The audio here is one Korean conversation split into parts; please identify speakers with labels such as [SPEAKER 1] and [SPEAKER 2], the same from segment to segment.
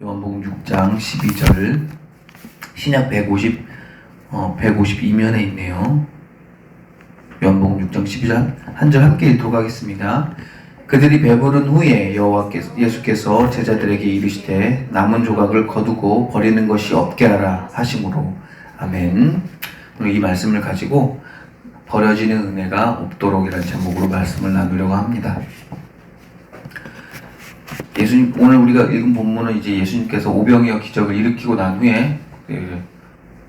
[SPEAKER 1] 요한복음 6장 12절 신약 152면에 있네요. 요한복음 6장 12절 한 절 함께 읽도록 하겠습니다. 그들이 배부른 후에 예수께서 제자들에게 이르시되 남은 조각을 거두고 버리는 것이 없게 하라 하심으로. 아멘. 오늘 이 말씀을 가지고 버려지는 은혜가 없도록이라는 제목으로 말씀을 나누려고 합니다. 예수님, 오늘 우리가 읽은 본문은 이제 예수님께서 오병이어 기적을 일으키고 난 후에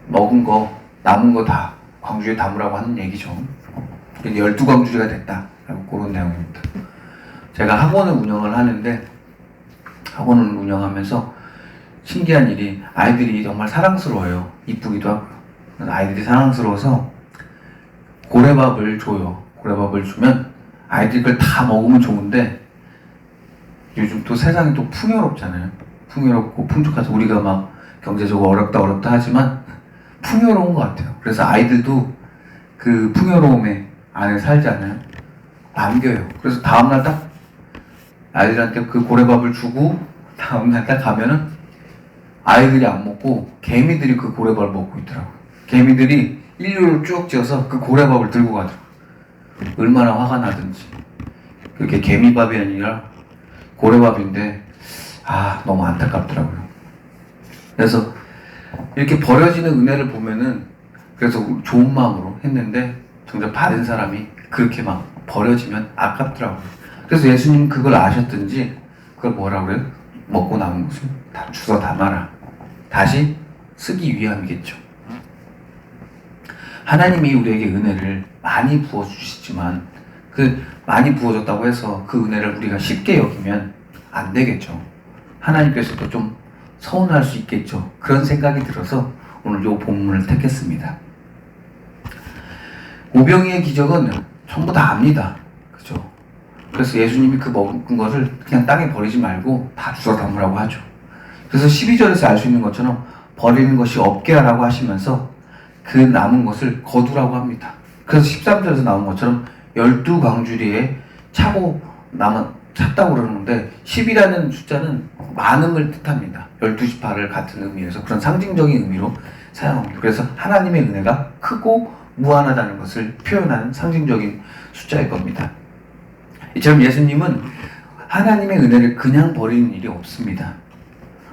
[SPEAKER 1] 먹은 거, 남은 거 다 광주에 담으라고 하는 얘기죠. 12광주리가 됐다 라고 그런 내용입니다. 제가 학원을 운영을 하는데, 학원을 운영하면서 신기한 일이 아이들이 정말 사랑스러워요. 이쁘기도 하고요. 아이들이 사랑스러워서 고래밥을 줘요. 고래밥을 주면 아이들이 그걸 다 먹으면 좋은데, 요즘 또 세상이 또 풍요롭잖아요. 풍요롭고 풍족해서 우리가 막 경제적으로 어렵다 하지만 풍요로운 것 같아요. 그래서 아이들도 그 풍요로움에 안에 살잖아요. 남겨요. 그래서 다음날 딱 아이들한테 그 고래밥을 주고 다음날 딱 가면은 아이들이 안 먹고 개미들이 그 고래밥을 먹고 있더라고요. 개미들이 일렬로 쭉 지어서 그 고래밥을 들고 가더라고요. 얼마나 화가 나든지. 그게 개미밥이 아니라 고래밥인데 너무 안타깝더라고요. 그래서 이렇게 버려지는 은혜를 보면은, 그래서 좋은 마음으로 했는데 정작 받은 사람이 그렇게 막 버려지면 아깝더라고요. 그래서 예수님 그걸 아셨든지 그걸 뭐라고 그래요? 먹고 남은 것을 다 주워 담아라. 다시 쓰기 위함이겠죠. 하나님이 우리에게 은혜를 많이 부어주시지만 그 많이 부어줬다고 해서 그 은혜를 우리가 쉽게 여기면 안 되겠죠. 하나님께서도 좀 서운할 수 있겠죠. 그런 생각이 들어서 오늘 이 본문을 택했습니다. 오병이의 기적은 전부 다 압니다. 그죠? 그래서 예수님이 그 먹은 것을 그냥 땅에 버리지 말고 다 주워 담으라고 하죠. 그래서 12절에서 알 수 있는 것처럼 버리는 것이 없게 하라고 하시면서 그 남은 것을 거두라고 합니다. 그래서 13절에서 나온 것처럼 12광주리에 찼다고 그러는데 10이라는 숫자는 많음을 뜻합니다. 12지파를 같은 의미에서 그런 상징적인 의미로 사용합니다. 그래서 하나님의 은혜가 크고 무한하다는 것을 표현하는 상징적인 숫자일 겁니다. 이처럼 예수님은 하나님의 은혜를 그냥 버리는 일이 없습니다.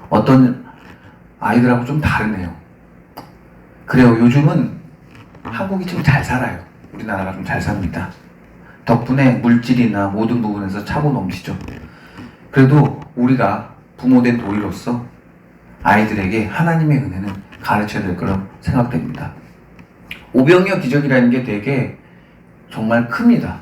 [SPEAKER 1] 어떤 아이들하고 좀 다르네요. 그래요. 요즘은 한국이 좀 잘 살아요. 우리나라가 좀 잘 삽니다. 덕분에 물질이나 모든 부분에서 차고 넘치죠. 그래도 우리가 부모된 도리로서 아이들에게 하나님의 은혜는 가르쳐야 될 거라고 생각됩니다. 오병이어 기적이라는 게 되게 정말 큽니다.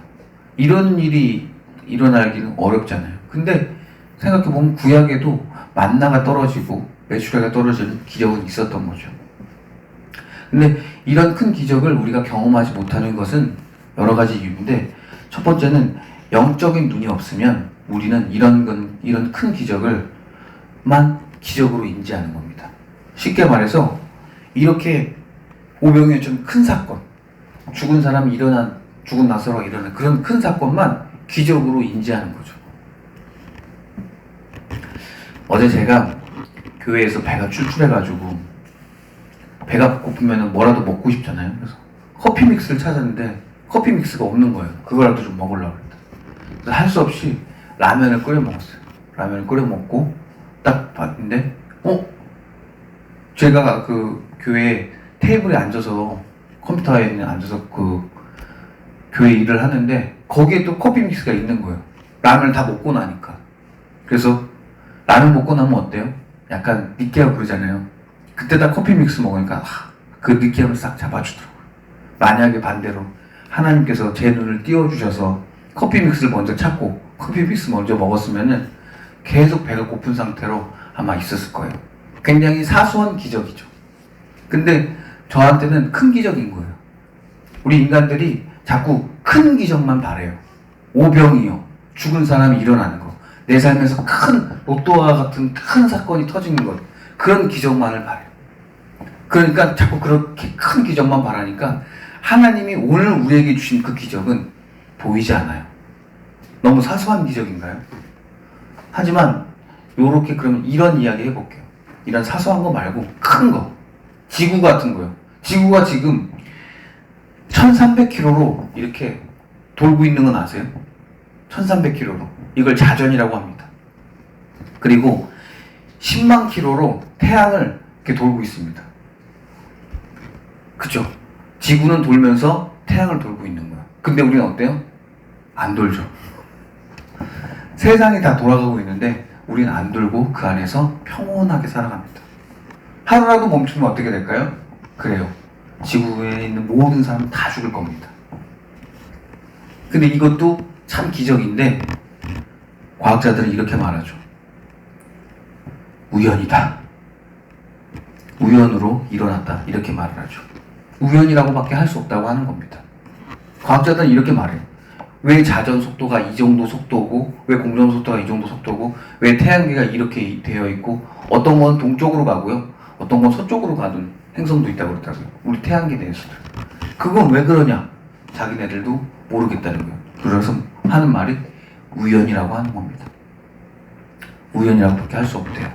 [SPEAKER 1] 이런 일이 일어나기는 어렵잖아요. 근데 생각해보면 구약에도 만나가 떨어지고 메추라기가 떨어지는 기적은 있었던 거죠. 근데 이런 큰 기적을 우리가 경험하지 못하는 것은 여러 가지 이유인데, 첫 번째는 영적인 눈이 없으면 우리는 이런 큰 기적을만 기적으로 인지하는 겁니다. 쉽게 말해서 이렇게 오병이어처럼 큰 사건, 죽은 사람이 죽은 나사로가 일어난 그런 큰 사건만 기적으로 인지하는 거죠. 어제 제가 교회에서 배가 출출해가지고 배가 고프면 뭐라도 먹고 싶잖아요. 그래서 커피 믹스를 찾았는데 커피 믹스가 없는 거예요. 그거라도 좀 먹으려고 했다. 그래서 할 수 없이 라면을 끓여 먹었어요. 라면을 끓여 먹고 딱 봤는데 제가 그 교회 테이블에 앉아서 컴퓨터에 앉아서 그 교회 일을 하는데 거기에 또 커피 믹스가 있는 거예요. 라면을 다 먹고 나니까. 그래서 라면 먹고 나면 어때요? 약간 느끼하고 그러잖아요. 그때 다 커피 믹스 먹으니까 그 느끼함을 싹 잡아주더라고요. 만약에 반대로 하나님께서 제 눈을 띄워주셔서 커피 믹스를 먼저 찾고 커피 믹스 먼저 먹었으면은 계속 배가 고픈 상태로 아마 있었을 거예요. 굉장히 사소한 기적이죠. 근데 저한테는 큰 기적인 거예요. 우리 인간들이 자꾸 큰 기적만 바래요. 오병이어, 죽은 사람이 일어나는 거, 내 삶에서 큰 로또와 같은 큰 사건이 터지는 것, 그런 기적만을 바래요. 그러니까 자꾸 그렇게 큰 기적만 바라니까 하나님이 오늘 우리에게 주신 그 기적은 보이지 않아요. 너무 사소한 기적인가요? 하지만 요렇게 그러면 이런 이야기 해볼게요. 이런 사소한 거 말고 큰 거. 지구 같은 거요. 지구가 지금 1300km로 이렇게 돌고 있는 건 아세요? 1300km로. 이걸 자전이라고 합니다. 그리고 10만 km로 태양을 이렇게 돌고 있습니다. 그죠? 지구는 돌면서 태양을 돌고 있는 거야. 근데 우리는 어때요? 안 돌죠. 세상이 다 돌아가고 있는데 우리는 안 돌고 그 안에서 평온하게 살아갑니다. 하루라도 멈추면 어떻게 될까요? 그래요. 지구에 있는 모든 사람은 다 죽을 겁니다. 근데 이것도 참 기적인데 과학자들은 이렇게 말하죠. 우연이다. 우연으로 일어났다. 이렇게 말을 하죠. 우연이라고밖에 할 수 없다고 하는 겁니다. 과학자들은 이렇게 말해요. 왜 자전 속도가 이 정도 속도고, 왜 공전 속도가 이 정도 속도고, 왜 태양계가 이렇게 되어 있고, 어떤 건 동쪽으로 가고요, 어떤 건 서쪽으로 가는 행성도 있다고 그러더라고요. 우리 태양계 내에서도. 그건 왜 그러냐? 자기네들도 모르겠다는 거예요. 그래서 하는 말이 우연이라고 하는 겁니다. 우연이라고밖에 할 수 없대요.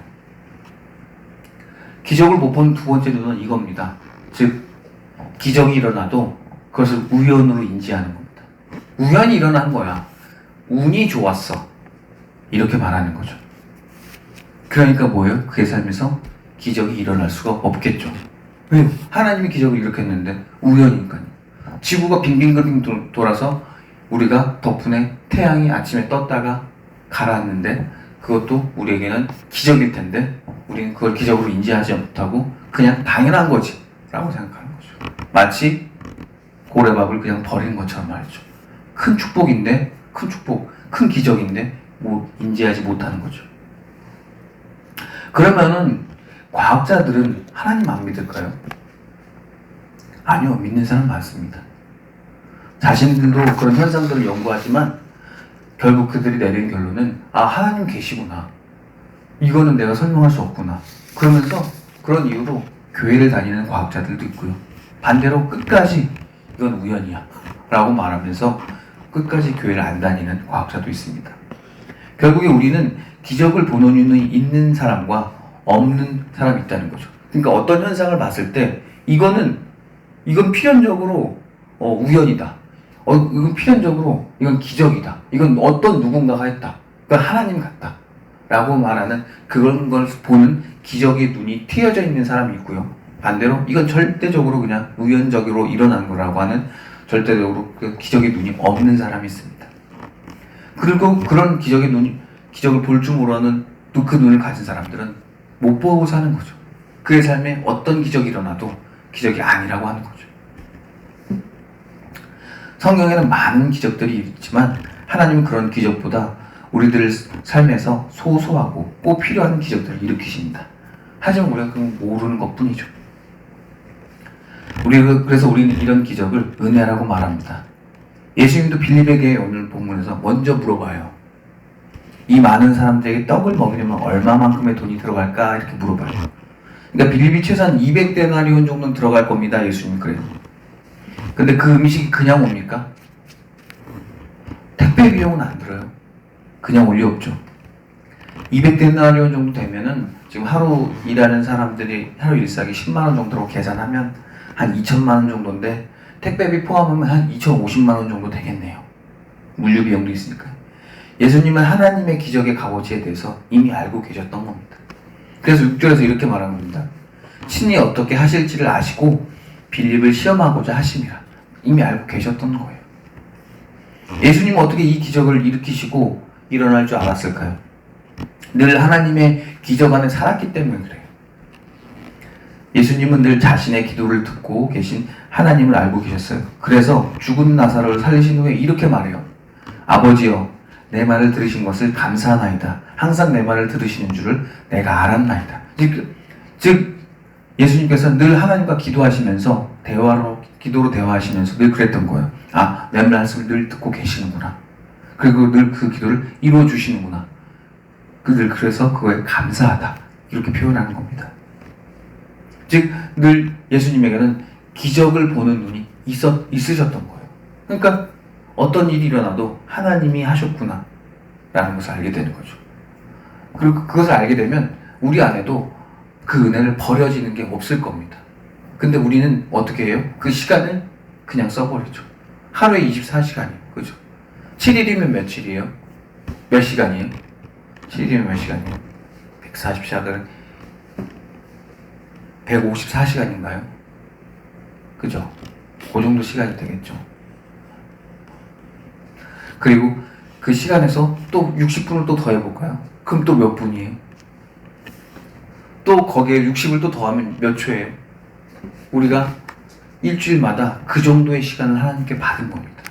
[SPEAKER 1] 기적을 못 보는 두 번째 눈은 이겁니다. 즉, 기적이 일어나도 그것을 우연으로 인지하는 겁니다. 우연히 일어난 거야. 운이 좋았어. 이렇게 말하는 거죠. 그러니까 뭐예요? 그의 삶에서 기적이 일어날 수가 없겠죠. 왜요? 하나님이 기적을 일으켰는데 우연이니까요. 지구가 빙빙빙 돌아서 우리가 덕분에 태양이 아침에 떴다가 가라앉는데 그것도 우리에게는 기적일 텐데 우리는 그걸 기적으로 인지하지 못하고 그냥 당연한 거지 라고 생각하는 거죠. 마치 고래밥을 그냥 버리는 것처럼 말이죠. 큰 축복인데, 큰 축복, 큰 기적인데 뭐 인지하지 못하는 거죠. 그러면은 과학자들은 하나님 안 믿을까요? 아니요, 믿는 사람 많습니다. 자신들도 그런 현상들을 연구하지만 결국 그들이 내린 결론은 하나님 계시구나. 이거는 내가 설명할 수 없구나. 그러면서 그런 이유로 교회를 다니는 과학자들도 있고요. 반대로 끝까지 이건 우연이야 라고 말하면서 끝까지 교회를 안 다니는 과학자도 있습니다. 결국에 우리는 기적을 보는 눈이 있는 사람과 없는 사람이 있다는 거죠. 그러니까 어떤 현상을 봤을 때 이건 필연적으로 우연이다. 이건 필연적으로 이건 기적이다. 이건 어떤 누군가가 했다. 그러니까 하나님 같다. 라고 말하는 그런 걸 보는 기적의 눈이 트여져 있는 사람이 있고요. 반대로 이건 절대적으로 그냥 우연적으로 일어난 거라고 하는 절대적으로 그 기적의 눈이 없는 사람이 있습니다. 그리고 그런 기적을 볼 줄 모르는 또 그 눈을 가진 사람들은 못 보고 사는 거죠. 그의 삶에 어떤 기적이 일어나도 기적이 아니라고 하는 거죠. 성경에는 많은 기적들이 있지만 하나님은 그런 기적보다 우리들 삶에서 소소하고 꼭 필요한 기적들을 일으키십니다. 하지만 우리가 그건 모르는 것뿐이죠. 그래서 우리는 이런 기적을 은혜라고 말합니다. 예수님도 빌립에게 오늘 본문에서 먼저 물어봐요. 이 많은 사람들에게 떡을 먹이려면 얼마만큼의 돈이 들어갈까? 이렇게 물어봐요. 그러니까 빌립이 최소한 200데나리온 정도는 들어갈 겁니다. 예수님 그래요. 근데 그 음식이 그냥 옵니까? 택배 비용은 안 들어요. 그냥 올 리 없죠. 200데나리온 정도 되면은 지금 하루 일하는 사람들이 하루 일삭이 10만원 정도로 계산하면 한 2천만원 정도인데 택배비 포함하면 한 2,050만원 정도 되겠네요. 물류 비용도 있으니까. 예수님은 하나님의 기적의 값어치에 대해서 이미 알고 계셨던 겁니다. 그래서 6절에서 이렇게 말한 겁니다. 친히 어떻게 하실지를 아시고 빌립을 시험하고자 하심이라. 이미 알고 계셨던 거예요. 예수님은 어떻게 이 기적을 일으키시고 일어날 줄 알았을까요? 늘 하나님의 기적 안에 살았기 때문에 그래요. 예수님은 늘 자신의 기도를 듣고 계신 하나님을 알고 계셨어요. 그래서 죽은 나사로를 살리신 후에 이렇게 말해요. 아버지여, 내 말을 들으신 것을 감사하나이다. 항상 내 말을 들으시는 줄을 내가 알았나이다. 즉 예수님께서 늘 하나님과 기도하시면서 기도로 대화하시면서 늘 그랬던 거예요. 내 말씀을 늘 듣고 계시는구나. 그리고 늘 그 기도를 이루어 주시는구나. 그래서 그거에 감사하다. 이렇게 표현하는 겁니다. 즉 늘 예수님에게는 기적을 보는 눈이 있으셨던 거예요. 그러니까 어떤 일이 일어나도 하나님이 하셨구나 라는 것을 알게 되는 거죠. 그리고 그것을 알게 되면 우리 안에도 그 은혜를 버려지는 게 없을 겁니다. 근데 우리는 어떻게 해요? 그 시간을 그냥 써버리죠. 하루에 24시간이에요. 그죠? 7일이면 며칠이에요? 몇 시간이에요? 7일이면 몇 시간이에요? 140시간, 154시간인가요? 그죠? 그 정도 시간이 되겠죠. 그리고 그 시간에서 또 60분을 또 더해볼까요? 그럼 또 몇 분이에요? 또 거기에 60을 또 더하면 몇 초예요? 우리가 일주일마다 그 정도의 시간을 하나님께 받은 겁니다.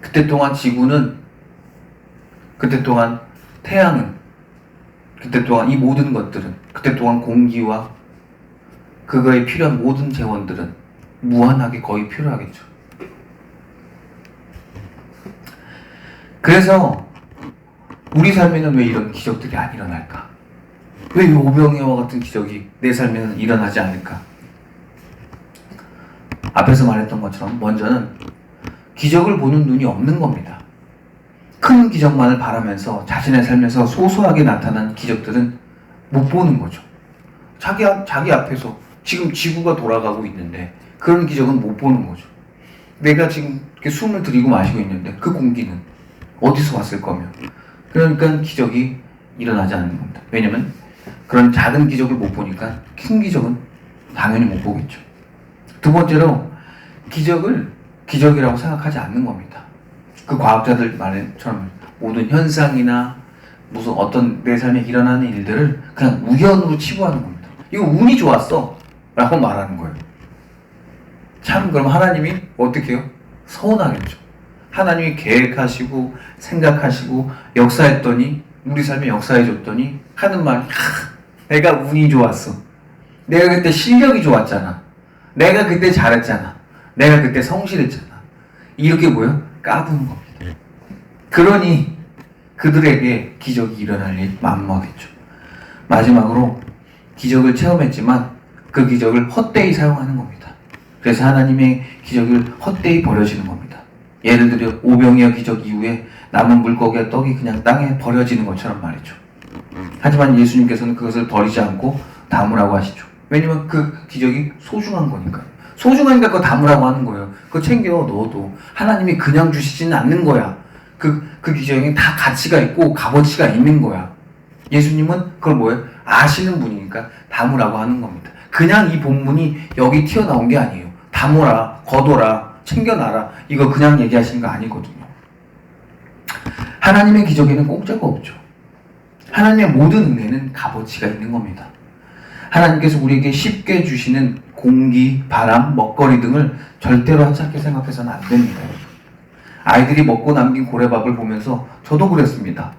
[SPEAKER 1] 그때 동안 지구는, 그때 동안 태양은, 그때 동안 이 모든 것들은, 그때 동안 공기와 그거에 필요한 모든 재원들은 무한하게 거의 필요하겠죠. 그래서 우리 삶에는 왜 이런 기적들이 안 일어날까? 왜 이 오병이어와 같은 기적이 내 삶에는 일어나지 않을까? 앞에서 말했던 것처럼 먼저는 기적을 보는 눈이 없는 겁니다. 큰 기적만을 바라면서 자신의 삶에서 소소하게 나타난 기적들은 못 보는 거죠. 자기 앞에서 지금 지구가 돌아가고 있는데 그런 기적은 못 보는 거죠. 내가 지금 이렇게 숨을 들이고 마시고 있는데 그 공기는 어디서 왔을 거며, 그러니까 기적이 일어나지 않는 겁니다. 왜냐면 그런 작은 기적을 못 보니까 큰 기적은 당연히 못 보겠죠. 두 번째로 기적을 기적이라고 생각하지 않는 겁니다. 그 과학자들 말처럼 모든 현상이나 무슨 어떤 내 삶에 일어나는 일들을 그냥 우연으로 치부하는 겁니다. 이거 운이 좋았어 라고 말하는 거예요. 참, 그럼 하나님이 어떻게 해요? 서운하겠죠. 하나님이 계획하시고 생각하시고 역사했더니, 우리 삶에 역사해줬더니 하는 말이, 내가 운이 좋았어, 내가 그때 실력이 좋았잖아, 내가 그때 잘했잖아, 내가 그때 성실했잖아, 이렇게 뭐예요? 까부는 겁니다. 그러니 그들에게 기적이 일어날 일 만무하겠죠. 마지막으로 기적을 체험했지만 그 기적을 헛되이 사용하는 겁니다. 그래서 하나님의 기적을 헛되이 버려지는 겁니다. 예를 들어 오병이어 기적 이후에 남은 물고기와 떡이 그냥 땅에 버려지는 것처럼 말이죠. 하지만 예수님께서는 그것을 버리지 않고 담으라고 하시죠. 왜냐면 그 기적이 소중한 거니까요. 소중하니까 그거 담으라고 하는 거예요. 그거 챙겨 넣어도 하나님이 그냥 주시지는 않는 거야. 그 기적에 다 가치가 있고 값어치가 있는 거야. 예수님은 그걸 뭐예요? 아시는 분이니까 담으라고 하는 겁니다. 그냥 이 본문이 여기 튀어나온 게 아니에요. 담으라, 거둬라, 챙겨놔라, 이거 그냥 얘기하시는 거 아니거든요. 하나님의 기적에는 공짜가 없죠. 하나님의 모든 은혜는 값어치가 있는 겁니다. 하나님께서 우리에게 쉽게 주시는 공기, 바람, 먹거리 등을 절대로 하찮게 생각해서는 안 됩니다. 아이들이 먹고 남긴 고래밥을 보면서 저도 그랬습니다.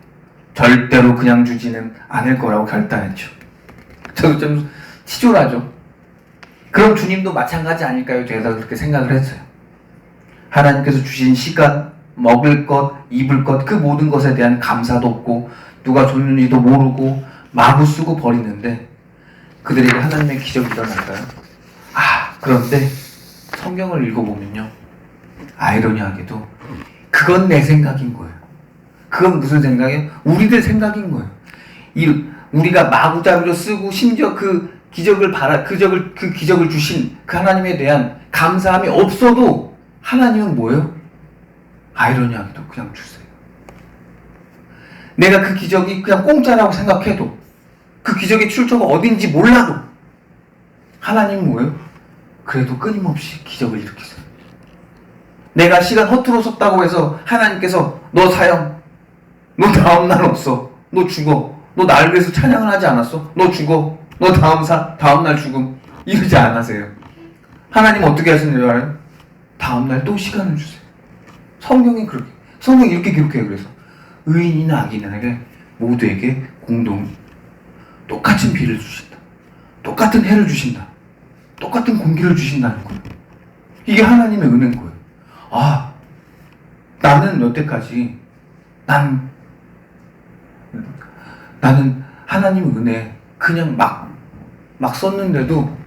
[SPEAKER 1] 절대로 그냥 주지는 않을 거라고 결단했죠. 저도 좀 치졸하죠. 그럼 주님도 마찬가지 아닐까요? 제가 그렇게 생각을 했어요. 하나님께서 주신 시간, 먹을 것, 입을 것, 그 모든 것에 대한 감사도 없고 누가 줬는지도 모르고 마구 쓰고 버리는데 그들에게 하나님의 기적이 일어날까요? 그런데 성경을 읽어보면요, 아이러니하게도 그건 내 생각인 거예요. 그건 무슨 생각이에요? 우리들 생각인 거예요. 우리가 마구잡이로 쓰고 심지어 그 기적을 주신 그 하나님에 대한 감사함이 없어도 하나님은 뭐예요? 아이러니하게도 그냥 주세요. 내가 그 기적이 그냥 공짜라고 생각해도, 그 기적의 출처가 어딘지 몰라도 하나님은 뭐예요? 그래도 끊임없이 기적을 일으키세요. 내가 시간 허투루 썼다고 해서 하나님께서 너 사형, 너 다음날 없어, 너 죽어, 너 나를 위해서 찬양을 하지 않았어, 너 죽어, 너 다음날 죽음, 이러지 않으세요. 하나님 어떻게 하시는 줄 알아요? 다음날 또 시간을 주세요. 성경이 이렇게 기록해요. 그래서 의인이나 악인에게 모두에게 똑같은 비를 주신다, 똑같은 해를 주신다, 똑같은 공기를 주신다는 거예요. 이게 하나님의 은혜인 거예요. 나는 여태까지 나는 하나님의 은혜 그냥 막 썼는데도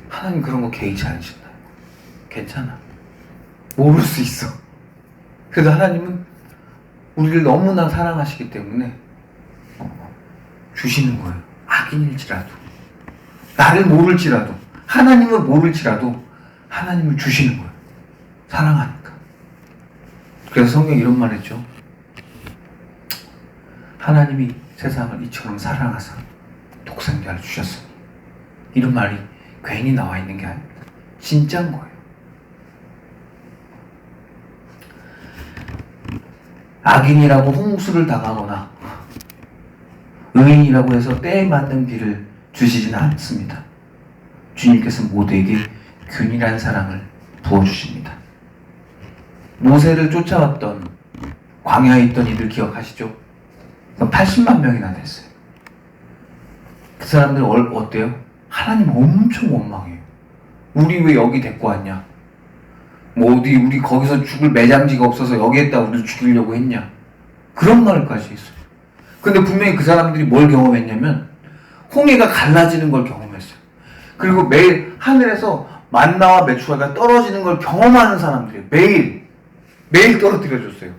[SPEAKER 1] 하나님 그런 거 개의치 않으신다. 괜찮아, 모를 수 있어. 그래서 하나님은 우리를 너무나 사랑하시기 때문에 주시는 거예요. 악인일지라도, 나를 모를지라도, 하나님을 모를지라도 하나님을 주시는 거예요. 사랑하니까. 그래서 성경에 이런 말 했죠. 하나님이 세상을 이처럼 사랑하사 독생자를 주셨으니. 이런 말이 괜히 나와 있는 게 아닙니다. 진짜인 거예요. 악인이라고 홍수를 당하거나 의인이라고 해서 때에 맞는 비를 주시지는 않습니다. 주님께서 모두에게 균일한 사랑을 부어주십니다. 모세를 쫓아왔던 광야에 있던 이들 기억하시죠? 80만 명이나 됐어요. 그 사람들 어때요? 하나님 엄청 원망해요. 우리 왜 여기 데리고 왔냐? 뭐 어디 우리 거기서 죽을 매장지가 없어서 여기에다 우리를 죽이려고 했냐? 그런 말까지 했어요. 근데 분명히 그 사람들이 뭘 경험했냐면 홍해가 갈라지는 걸 경험했어요. 그리고 매일 하늘에서 만나와 메추라가 떨어지는 걸 경험하는 사람들이 매일 떨어뜨려줬어요.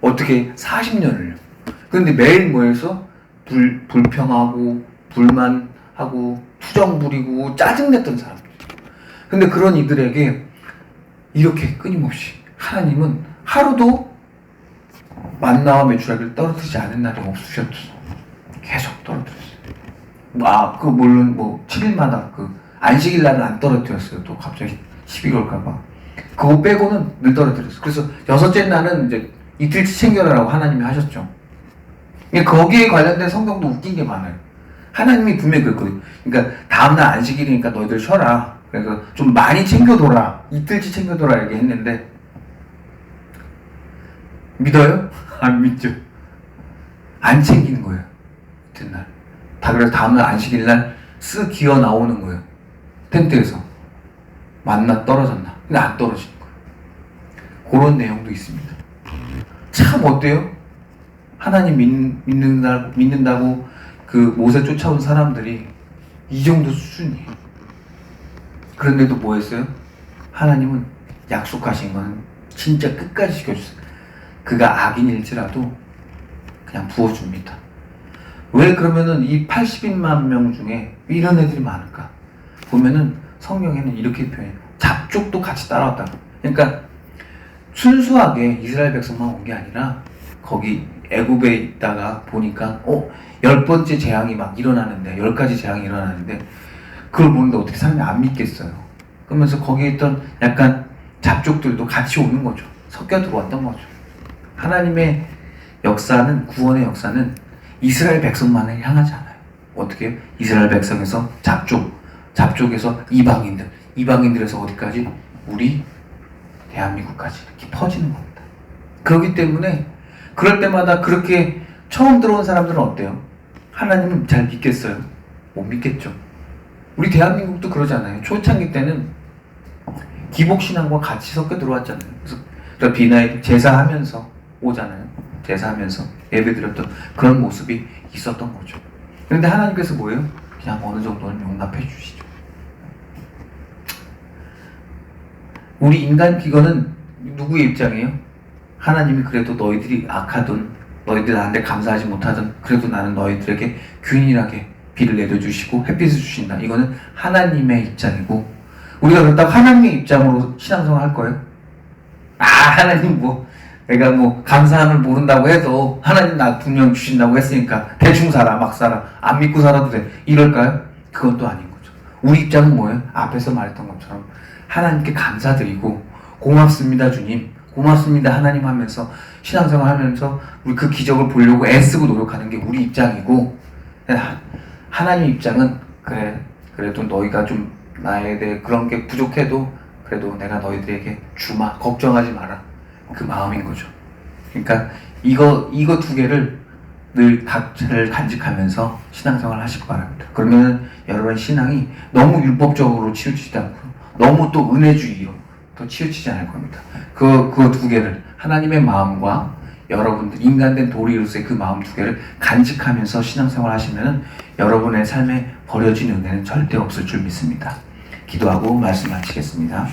[SPEAKER 1] 어떻게 40년을요. 근데 매일 뭐해서 불평하고 불만하고 투정 부리고 짜증냈던 사람들. 근데 그런 이들에게 이렇게 끊임없이 하나님은 하루도 만나와 메추라기를 떨어뜨리지 않은 날이 없으셨어요. 계속 떨어뜨렸어요. 물론 7일마다 안식일 날은 안 떨어뜨렸어요. 또 갑자기 12월까봐. 그거 빼고는 늘 떨어뜨렸어요. 그래서 여섯째 날은 이제 이틀치 챙겨라라고 하나님이 하셨죠. 거기에 관련된 성경도 웃긴 게 많아요. 하나님이 분명히 그랬거든요. 그러니까 다음날 안식일이니까 너희들 쉬어라. 그래서 좀 많이 챙겨둬라. 이틀치 챙겨둬라 얘기했는데 믿어요? 안 믿죠. 안 챙기는 거예요. 이튿날. 다 그래서 다음날 안식일날 쓱 기어 나오는 거예요. 텐트에서. 만나 떨어졌나? 근데 안 떨어지는 거예요. 그런 내용도 있습니다. 참 어때요? 하나님 믿는다고 그 모세 쫓아온 사람들이 이 정도 수준이에요. 그런데도 뭐 했어요? 하나님은 약속하신 건 진짜 끝까지 지켜주세요. 그가 악인일지라도 그냥 부어줍니다. 왜 그러면은 이 80만 명 중에 이런 애들이 많을까? 보면은 성경에는 이렇게 표현해요. 잡족도 같이 따라왔다고. 그러니까 순수하게 이스라엘 백성만 온 게 아니라 거기 애굽에 있다가 보니까 10번째 재앙이 막 일어나는데 10가지 재앙이 일어나는데 그걸 보는데 어떻게 사람이 안 믿겠어요. 그러면서 거기에 있던 약간 잡족들도 같이 오는 거죠. 섞여 들어왔던 거죠. 하나님의 역사는, 구원의 역사는 이스라엘 백성만을 향하지 않아요. 어떻게 해요? 이스라엘 백성에서 잡족에서 이방인들에서 어디까지? 우리 대한민국까지 이렇게 퍼지는 겁니다. 그렇기 때문에 그럴 때마다 그렇게 처음 들어온 사람들은 어때요? 하나님은 잘 믿겠어요? 못 믿겠죠. 우리 대한민국도 그러잖아요. 초창기 때는 기복신앙과 같이 섞여 들어왔잖아요. 그래서 비나이 제사하면서 오잖아요. 제사하면서 예배드렸던 그런 모습이 있었던 거죠. 그런데 하나님께서 뭐예요? 그냥 어느 정도는 용납해 주시죠. 우리 인간 기건은 누구의 입장이에요? 하나님이 그래도 너희들이 악하든 너희들 나한테 감사하지 못하든 그래도 나는 너희들에게 균일하게 비를 내려주시고 햇빛을 주신다. 이거는 하나님의 입장이고 우리가 그렇다고 하나님의 입장으로 신앙생활 할 거예요? 하나님 내가 감사함을 모른다고 해도 하나님 나 분명 주신다고 했으니까 대충 살아 막 살아 안 믿고 살아도 돼 이럴까요? 그건 또 아닌 거죠. 우리 입장은 뭐예요? 앞에서 말했던 것처럼 하나님께 감사드리고 고맙습니다 주님, 고맙습니다 하나님 하면서 신앙생활 하면서 우리 그 기적을 보려고 애쓰고 노력하는 게 우리 입장이고, 하나님 입장은 그래도 너희가 좀 나에 대해 그런 게 부족해도 그래도 내가 너희들에게 주마, 걱정하지 마라, 그 마음인 거죠. 그러니까 이거 두 개를 늘 잘 간직하면서 신앙생활을 하시기 바랍니다. 그러면 여러분의 신앙이 너무 율법적으로 치우치지 않고 너무 또 은혜주의로 또 치우치지 않을 겁니다. 그 두 개를, 하나님의 마음과 여러분들 인간된 도리로서의 그 마음 두 개를 간직하면서 신앙생활 하시면 여러분의 삶에 버려진 은혜는 절대 없을 줄 믿습니다. 기도하고 말씀 마치겠습니다.